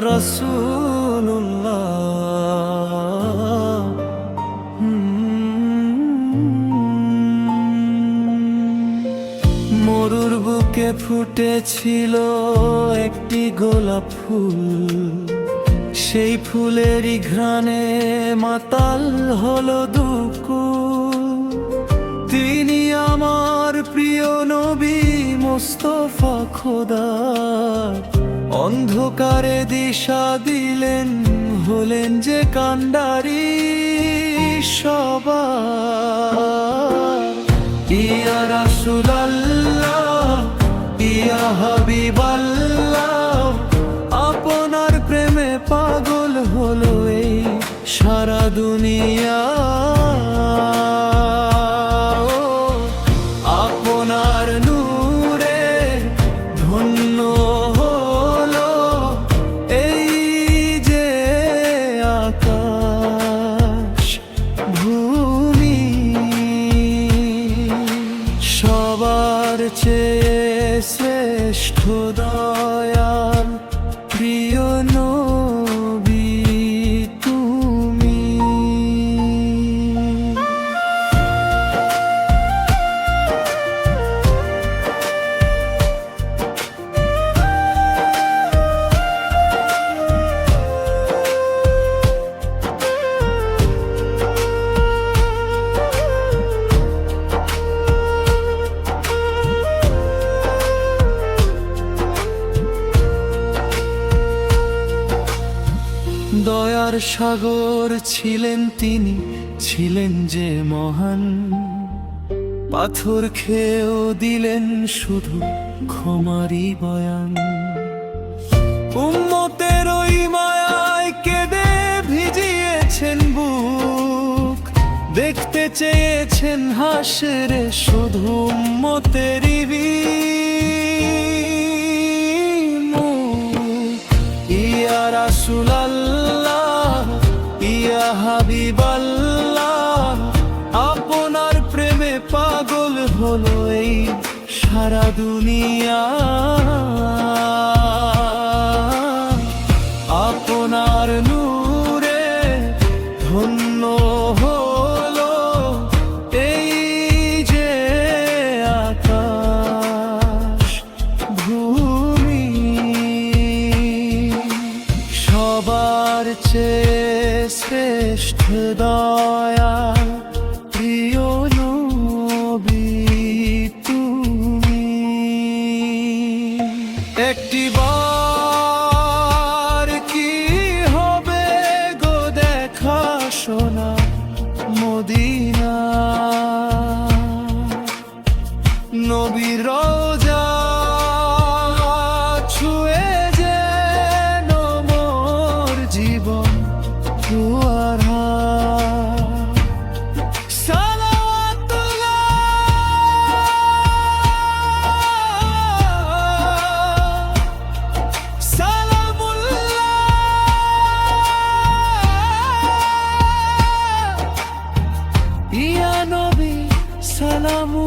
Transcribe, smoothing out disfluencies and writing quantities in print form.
রাসূলুল্লাহ। মরুর বুকে ফুটেছিল একটি গোলাপ ফুল, সেই ফুলেরই ঘ্রাণে মাতাল হলো দুকুল। তিনি আমার প্রিয় নবী মুস্তাফা খোদা, অন্ধকারে দিশা দিলেন, হলেন যে কান্ডারি সবার। ইয়া রাসূলুল্লাহ, ইয়া হাবিবাল্লাহ, আপনার প্রেমে পাগল হলো এই সারা দুনিয়া। আপনার নূরে ধন্য হলো এই যে আকাশ ভূমি। সবার চেয়ে শ্রেষ্ঠ দয়াল প্রিয় নবী তুমি। দয়ার সাগর ছিলেন তিনি, ছিলেন যে মহান। পাথর খেয়েও দিলেন শুধু ক্ষমারই বয়ান। উম্মতের ওই মায়ায় কেঁদে ভিজিয়েছেন বুক, দেখতে চেয়েছেন হাসরে শুধু উম্মতেরই মুখ। ইয়া রাসূলুল্লাহ, ইয়া হাবিবাল্লাহ, আপনার প্রেমে পাগল হলো এই সারা দুনিয়া। আপনার নূরে ধন্য হলো এই যে আকাশ ভূমি। সবার চেয়ে শ্রেষ্ঠ দয়াল প্রিয় নবী তুমি। একটি বার কি হবে গো দেখা শোনা মদিনা, নবীর রওজা ছুঁয়ে যেন মোর জীবন দুয়ার। ইয়া নবী সালামু